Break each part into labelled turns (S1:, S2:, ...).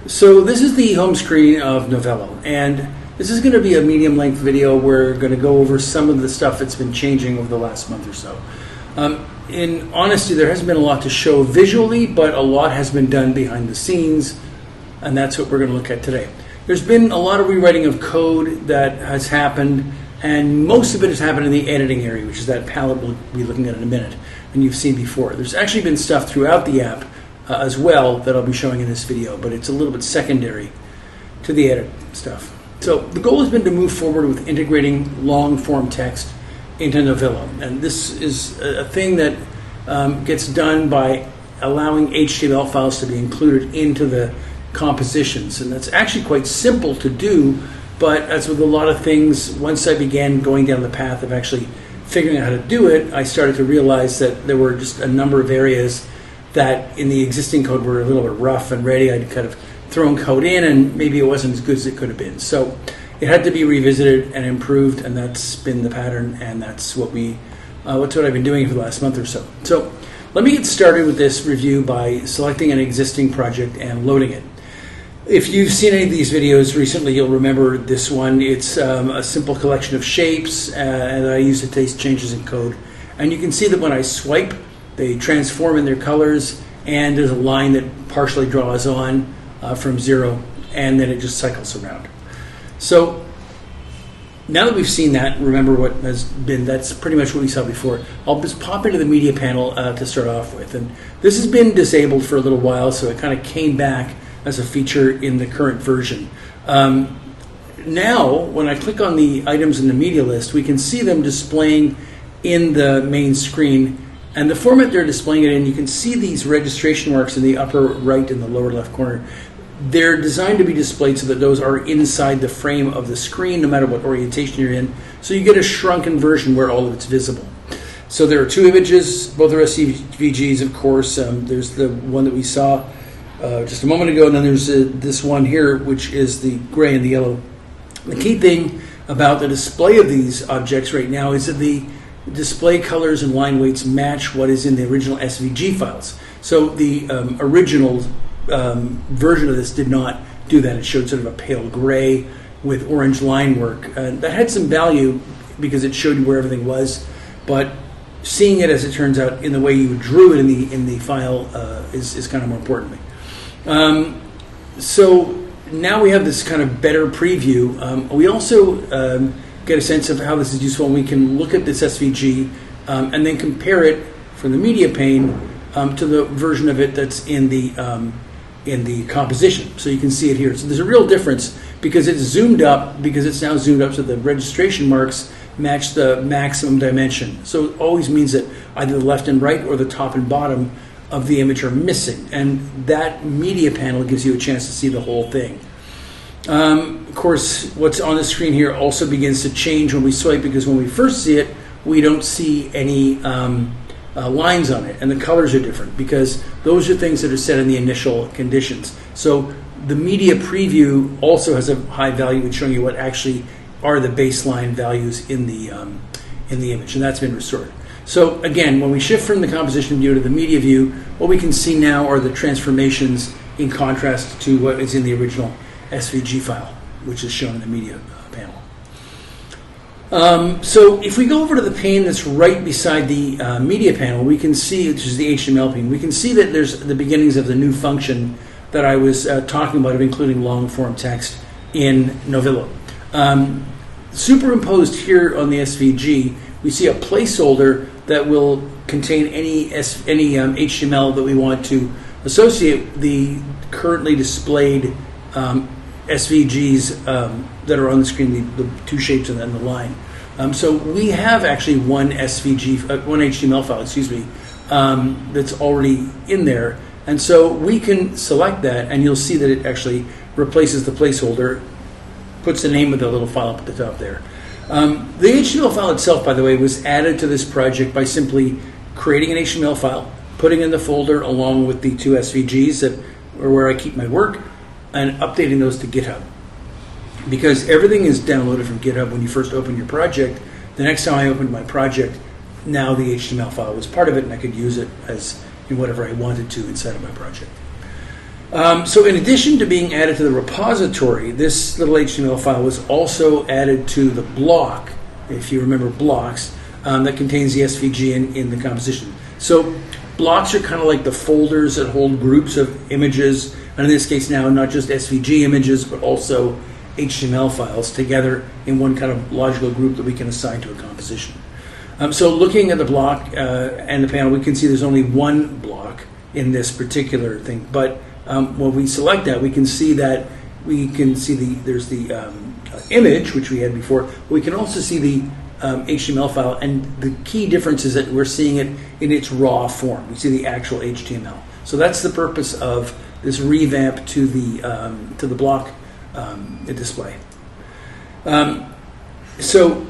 S1: So this is the home screen of Novillo, and this is going to be a medium-length video. We're going to go over some of the stuff that's been changing over the last month or so. In honesty, there hasn't been a lot to show visually, but a lot has been done behind the scenes, and that's what we're going to look at today. There's been a lot of rewriting of code that has happened, and most of it has happened in the editing area, which is that palette we'll be looking at in a minute, and you've seen before. There's actually been stuff throughout the app as well that I'll be showing in this video, but it's a little bit secondary to the edit stuff. So the goal has been to move forward with integrating long-form text into Novillo, and this is a thing that gets done by allowing HTML files to be included into the compositions, and that's actually quite simple to do, but as with a lot of things, once I began going down the path of actually figuring out how to do it, I started to realize that there were just a number of areas that in the existing code were a little bit rough and ready. I'd kind of thrown code in and maybe it wasn't as good as it could have been. So it had to be revisited and improved, and that's been the pattern, and that's what I've been doing for the last month or so. So let me get started with this review by selecting an existing project and loading it. If you've seen any of these videos recently, you'll remember this one. It's a simple collection of shapes, and I use to taste changes in code. And you can see that when I swipe, they transform in their colors, and there's a line that partially draws on from 0, and then it just cycles around. So now that we've seen that, remember what has been, that's pretty much what we saw before. I'll just pop into the media panel to start off with. And this has been disabled for a little while, so it kind of came back as a feature in the current version. Now, when I click on the items in the media list, we can see them displaying in the main screen. And the format they're displaying it in, you can see these registration marks in the upper right and the lower left corner. They're designed to be displayed so that those are inside the frame of the screen, no matter what orientation you're in. So you get a shrunken version where all of it's visible. So there are two images, both are SVGs, of course. There's the one that we saw just a moment ago, and then there's this one here, which is the gray and the yellow. The key thing about the display of these objects right now is that the display colors and line weights match what is in the original SVG files. So the original version of this did not do that. It showed sort of a pale gray with orange line work. That had some value because it showed you where everything was, but seeing it, as it turns out, in the way you drew it in the file is kind of more important to me. So now we have this kind of better preview. We also get a sense of how this is useful, and we can look at this SVG and then compare it from the media pane to the version of it that's in the composition. So you can see it here. So there's a real difference because it's zoomed up, because it's now zoomed up so the registration marks match the maximum dimension. So it always means that either the left and right or the top and bottom of the image are missing, and that media panel gives you a chance to see the whole thing. Of course, what's on the screen here also begins to change when we swipe, because when we first see it, we don't see any lines on it, and the colors are different because those are things that are set in the initial conditions. So the media preview also has a high value in showing you what actually are the baseline values in the image, and that's been restored. So again, when we shift from the composition view to the media view, what we can see now are the transformations in contrast to what is in the original SVG file, which is shown in the media panel. So if we go over to the pane that's right beside the media panel, we can see, which is the HTML pane, we can see that there's the beginnings of the new function that I was talking about, of including long-form text in Novillo. Superimposed here on the SVG, we see a placeholder that will contain any HTML that we want to associate the currently displayed SVGs that are on the screen, the two shapes and then the line. So we have actually one HTML file, that's already in there, and so we can select that, and you'll see that it actually replaces the placeholder, puts the name of the little file up at the top there. The HTML file itself, by the way, was added to this project by simply creating an HTML file, putting in the folder along with the two SVGs that are where I keep my work, and updating those to GitHub. Because everything is downloaded from GitHub when you first open your project, the next time I opened my project, now the HTML file was part of it, and I could use it as in whatever I wanted to inside of my project. So in addition to being added to the repository, this little HTML file was also added to the block, if you remember blocks, that contains the SVG in the composition. So blocks are kind of like the folders that hold groups of images, and in this case now not just SVG images, but also HTML files together in one kind of logical group that we can assign to a composition. So looking at the block and the panel, we can see there's only one block in this particular thing, but when we select that, we can see there's the image, which we had before, but we can also see the HTML file, and the key difference is that we're seeing it in its raw form. We see the actual HTML. So that's the purpose of this revamp to the block display. So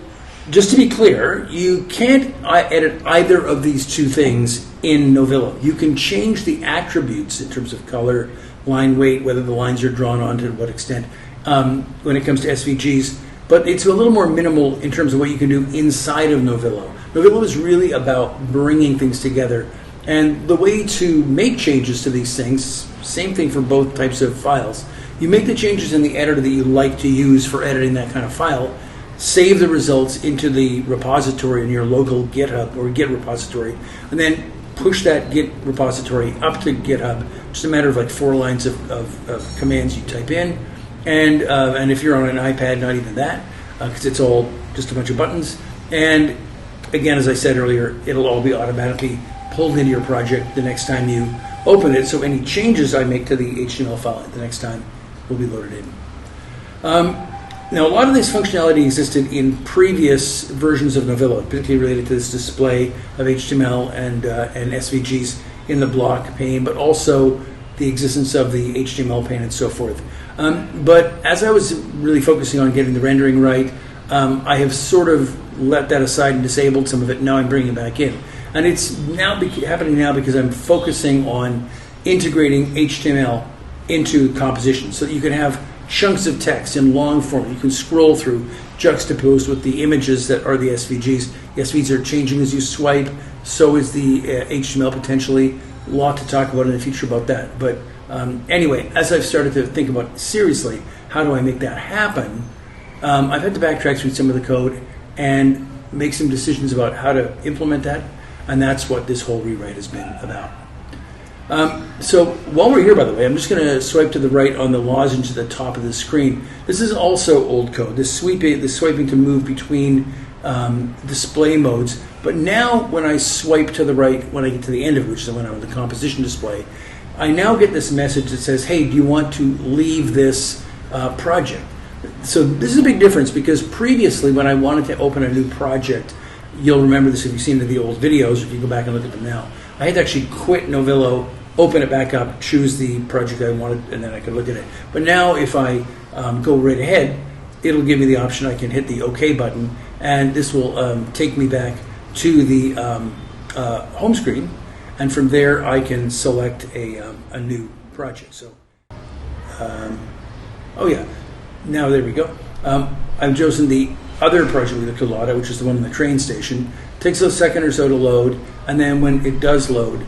S1: just to be clear, you can't edit either of these two things in Novillo. You can change the attributes in terms of color, line weight, whether the lines are drawn on to what extent when it comes to SVGs, but it's a little more minimal in terms of what you can do inside of Novillo. Novillo is really about bringing things together, and the way to make changes to these things, same thing for both types of files. You make the changes in the editor that you like to use for editing that kind of file, save the results into the repository in your local GitHub or Git repository, and then push that Git repository up to GitHub. Just a matter of like 4 lines of commands you type in, and if you're on an iPad, not even that, because it's all just a bunch of buttons. And again, as I said earlier, it'll all be automatically pulled into your project the next time you open it. So any changes I make to the HTML file the next time will be loaded in. Now, a lot of this functionality existed in previous versions of Novillo, particularly related to this display of HTML and SVGs in the block pane, but also the existence of the HTML pane and so forth. But as I was really focusing on getting the rendering right, I have sort of let that aside and disabled some of it. Now I'm bringing it back in. And it's now happening now because I'm focusing on integrating HTML into composition so that you can have chunks of text in long form you can scroll through, juxtaposed with the images that are the SVGs. The SVGs are changing as you swipe, so is the HTML potentially. A lot to talk about in the future about that. But anyway, as I've started to think about seriously, how do I make that happen, I've had to backtrack through some of the code and make some decisions about how to implement that, and that's what this whole rewrite has been about. So while we're here, by the way, I'm just going to swipe to the right on the lozenge at the top of the screen. This is also old code, this swiping to move between display modes. But now when I swipe to the right, when I get to the end of it, which is when I'm on the composition display, I now get this message that says, hey, do you want to leave this project? So this is a big difference, because previously when I wanted to open a new project, you'll remember this if you've seen the old videos, or if you go back and look at them now, I had to actually quit Novillo, open it back up, choose the project I wanted, and then I could look at it. But now if I go right ahead, it'll give me the option. I can hit the OK button, and this will take me back to the home screen, and from there I can select a new project. So, oh yeah, now there we go. I've chosen the other project we looked at a lot at, which is the one in the train station. It takes a second or so to load, and then when it does load,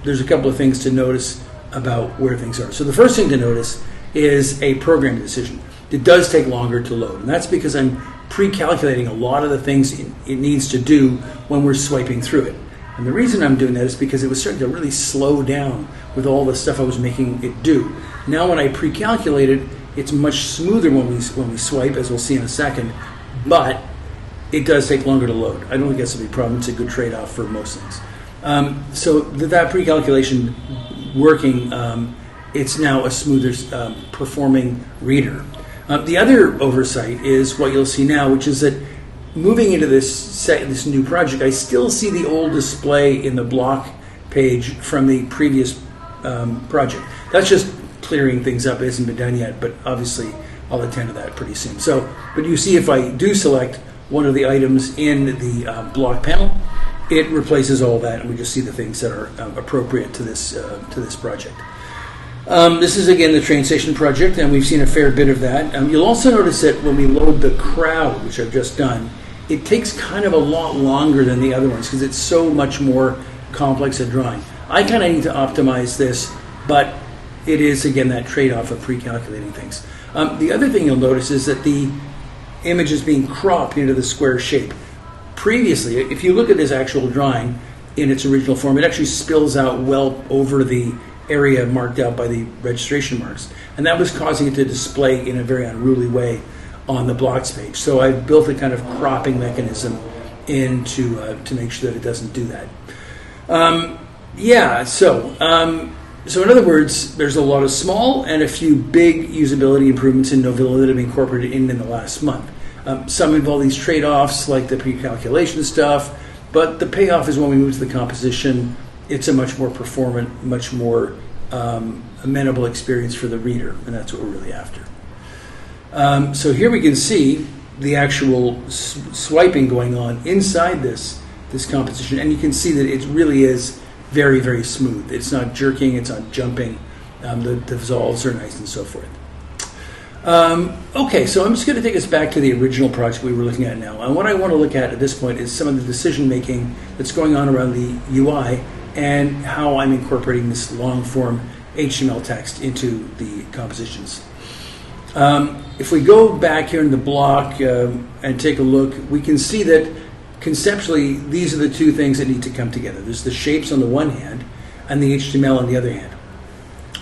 S1: there's a couple of things to notice about where things are. So the first thing to notice is a program decision. It does take longer to load, and that's because I'm pre-calculating a lot of the things it needs to do when we're swiping through it. And the reason I'm doing that is because it was starting to really slow down with all the stuff I was making it do. Now when I pre-calculate it, it's much smoother when we swipe, as we'll see in a second, but it does take longer to load. I don't think that's a big problem. It's a good trade-off for most things. So that pre-calculation working, it's now a smoother performing reader. The other oversight is what you'll see now, which is that moving into this new project, I still see the old display in the block page from the previous project. That's just clearing things up. It hasn't been done yet, but obviously I'll attend to that pretty soon. So, but you see, if I do select one of the items in the block panel, it replaces all that, and we just see the things that are appropriate to this project. This is again the train station project, and we've seen a fair bit of that. You'll also notice that when we load the crowd, which I've just done, it takes kind of a lot longer than the other ones because it's so much more complex at drawing. I kind of need to optimize this, but it is, again, that trade-off of pre-calculating things. The other thing you'll notice is that the image is being cropped into the square shape. Previously, if you look at this actual drawing in its original form, it actually spills out well over the area marked out by the registration marks. And that was causing it to display in a very unruly way on the blocks page. So I've built a kind of cropping mechanism in to make sure that it doesn't do that. So in other words, there's a lot of small and a few big usability improvements in Novillo that have been incorporated in the last month. Some involve these trade-offs, like the pre-calculation stuff, but the payoff is when we move to the composition. It's a much more performant, much more amenable experience for the reader, and that's what we're really after. So here we can see the actual swiping going on inside this composition, and you can see that it really is very, very smooth. It's not jerking, it's not jumping. The dissolves are nice and so forth. Okay, so I'm just going to take us back to the original project we were looking at now. And what I want to look at this point is some of the decision making that's going on around the UI and how I'm incorporating this long form HTML text into the compositions. If we go back here in the block and take a look, we can see that conceptually these are the two things that need to come together. There's the shapes on the one hand and the HTML on the other hand.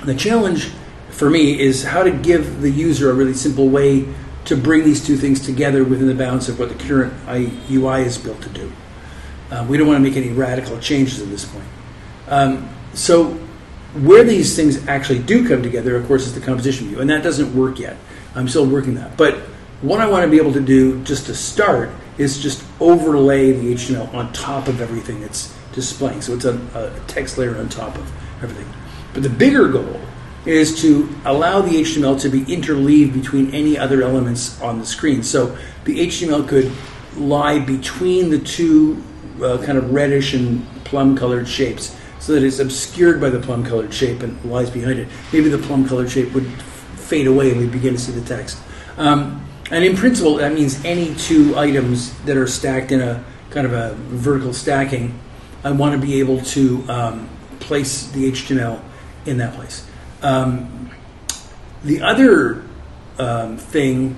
S1: The challenge for me is how to give the user a really simple way to bring these two things together within the bounds of what the current UI is built to do. We don't want to make any radical changes at this point. So where these things actually do come together, of course, is the composition view, and that doesn't work yet. I'm still working that. But what I want to be able to do just to start is just overlay the HTML on top of everything it's displaying. So it's a text layer on top of everything. But the bigger goal is to allow the HTML to be interleaved between any other elements on the screen. So the HTML could lie between the two kind of reddish and plum-colored shapes so that it's obscured by the plum-colored shape and lies behind it. Maybe the plum-colored shape would fade away and we begin to see the text. And in principle, that means any two items that are stacked in a kind of a vertical stacking, I want to be able to place the HTML in that place. The other thing,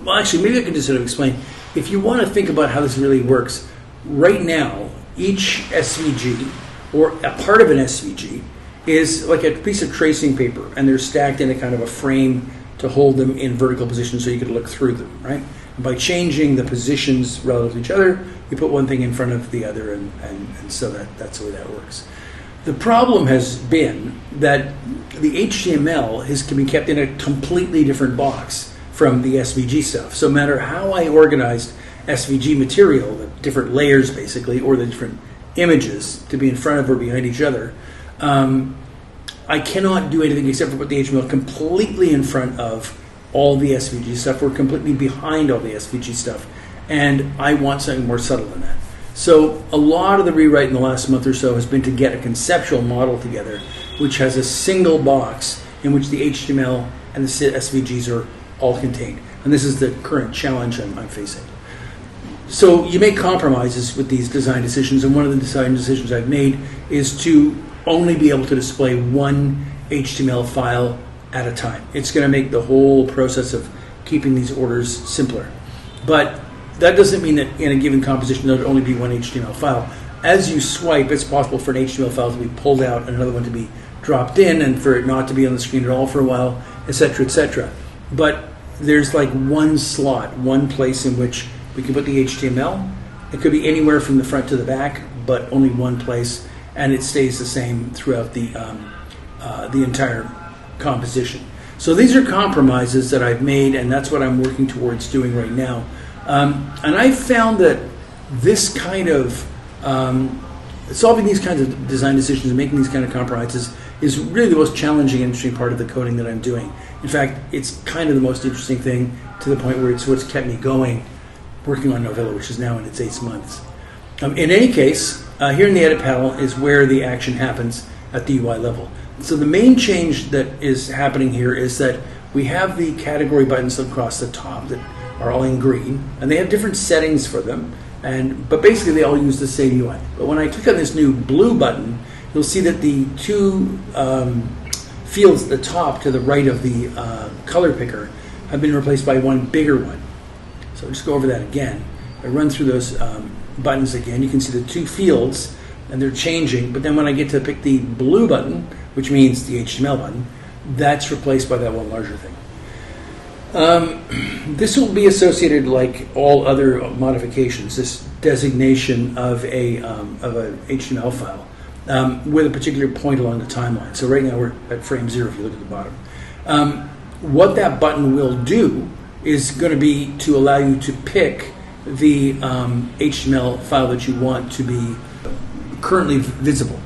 S1: actually, maybe I can just sort of explain. If you want to think about how this really works, right now, each SVG, or a part of an SVG, is like a piece of tracing paper, and they're stacked in a kind of a frame to hold them in vertical position so you could look through them, right? And by changing the positions relative to each other, you put one thing in front of the other, and so that's the way that works. The problem has been that the HTML can be kept in a completely different box from the SVG stuff. So no matter how I organized SVG material, the different layers basically, or the different images to be in front of or behind each other, I cannot do anything except for put the HTML completely in front of all the SVG stuff or completely behind all the SVG stuff. And I want something more subtle than that. So a lot of the rewrite in the last month or so has been to get a conceptual model together which has a single box in which the HTML and the SVGs are all contained. And this is the current challenge I'm facing. So you make compromises with these design decisions, and one of the design decisions I've made is to only be able to display one HTML file at a time. It's going to make the whole process of keeping these orders simpler. But that doesn't mean that in a given composition there would only be one HTML file. As you swipe, it's possible for an HTML file to be pulled out and another one to be dropped in, and for it not to be on the screen at all for a while, etc., etc. But there's like one slot, one place in which we can put the HTML. It could be anywhere from the front to the back, but only one place, and it stays the same throughout the entire composition. So these are compromises that I've made, and that's what I'm working towards doing right now. And I found that this kind of solving these kinds of design decisions and making these kind of compromises is really the most challenging and interesting part of the coding that I'm doing. In fact, it's kind of the most interesting thing to the point where it's what's kept me going working on Novillo, which is now in its 8th month. In any case, here in the edit panel is where the action happens at the UI level. So the main change that is happening here is that we have the category buttons across the top that are all in green, and they have different settings for them, but basically they all use the same UI. But when I click on this new blue button, you'll see that the two fields at the top to the right of the color picker have been replaced by one bigger one. So I'll just go over that again. I run through those buttons again. You can see the two fields, and they're changing. But then when I get to pick the blue button, which means the HTML button, that's replaced by that one larger thing. This will be associated, like all other modifications, this designation of a HTML file with a particular point along the timeline. So right now we're at frame 0 if you look at the bottom. What that button will do is going to be to allow you to pick the HTML file that you want to be currently visible.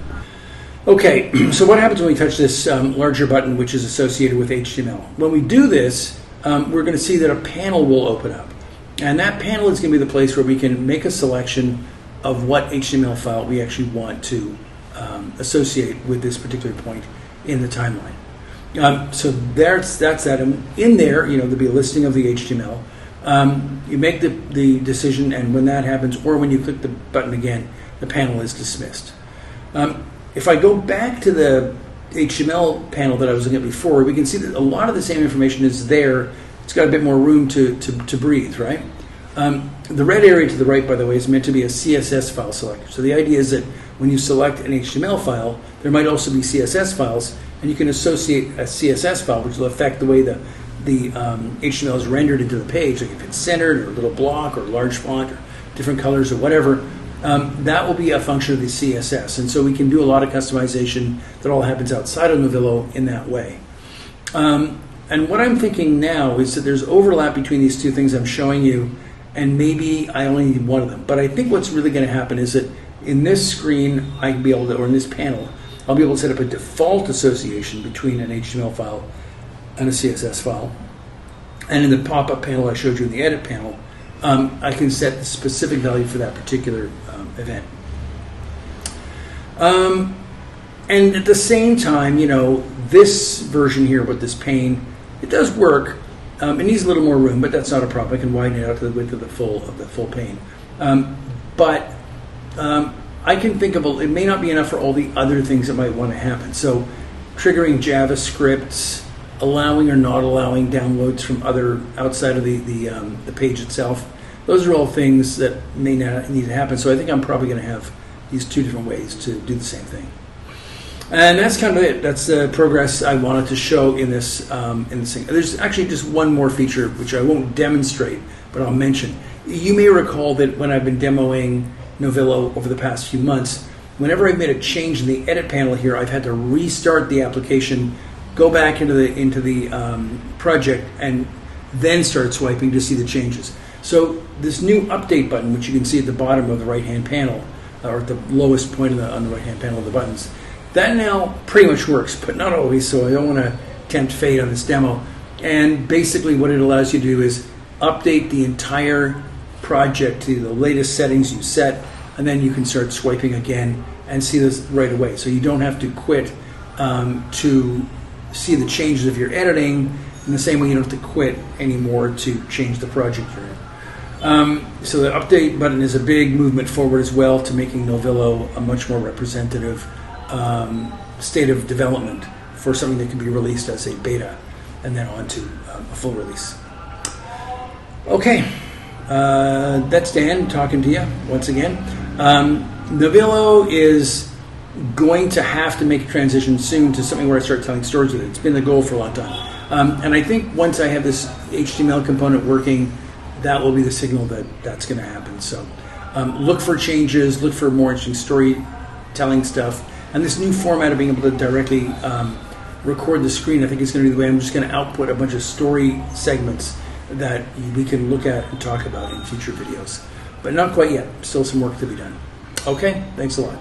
S1: Okay, so what happens when we touch this larger button which is associated with HTML? When we do this, we're going to see that a panel will open up. And that panel is going to be the place where we can make a selection of what HTML file we actually want to associate with this particular point in the timeline. So that's that. In there, there'll be a listing of the HTML. You make the decision, and when that happens, or when you click the button again, the panel is dismissed. If I go back to the HTML panel that I was looking at before, we can see that a lot of the same information is there. It's got a bit more room to breathe, right? The red area to the right, by the way, is meant to be a CSS file selector. So the idea is that when you select an HTML file, there might also be CSS files, and you can associate a CSS file, which will affect the way the HTML is rendered into the page, like if it's centered or a little block or large font or different colors or whatever. That will be a function of the CSS, and so we can do a lot of customization that all happens outside of Novillo in that way. And what I'm thinking now is that there's overlap between these two things I'm showing you, and maybe I only need one of them. But I think what's really going to happen is that in this screen, I can be able to, or in this panel, I'll be able to set up a default association between an HTML file and a CSS file. And in the pop-up panel I showed you in the edit panel, I can set the specific value for that particular event. And at the same time, this version here with this pane, it does work. It needs a little more room, but that's not a problem. I can widen it out to the width of the full pane. But I can think of it may not be enough for all the other things that might want to happen. So triggering JavaScripts, allowing or not allowing downloads from other outside of the page itself. Those are all things that may not need to happen. So I think I'm probably going to have these two different ways to do the same thing. And that's kind of it. That's the progress I wanted to show in this thing. There's actually just one more feature which I won't demonstrate, but I'll mention. You may recall that when I've been demoing Novillo over the past few months, whenever I've made a change in the edit panel here, I've had to restart the application, go back into the project, and then start swiping to see the changes. So this new update button, which you can see at the bottom of the right-hand panel, or at the lowest point on the right-hand panel of the buttons, that now pretty much works, but not always, so I don't want to tempt fate on this demo. And basically what it allows you to do is update the entire project to the latest settings you set, and then you can start swiping again and see this right away. So you don't have to quit to see the changes of your editing, in the same way you don't have to quit anymore to change the project you're in. So the update button is a big movement forward as well to making Novillo a much more representative state of development for something that can be released as a beta and then on to a full release. Okay, that's Dan talking to you once again. Novillo is going to have to make a transition soon to something where I start telling stories with it. It's been the goal for a long time. And I think once I have this HTML component working, that will be the signal that that's going to happen. So look for changes, look for more interesting storytelling stuff. And this new format of being able to directly record the screen, I think is going to be the way. I'm just going to output a bunch of story segments that we can look at and talk about in future videos. But not quite yet. Still some work to be done. Okay, thanks a lot.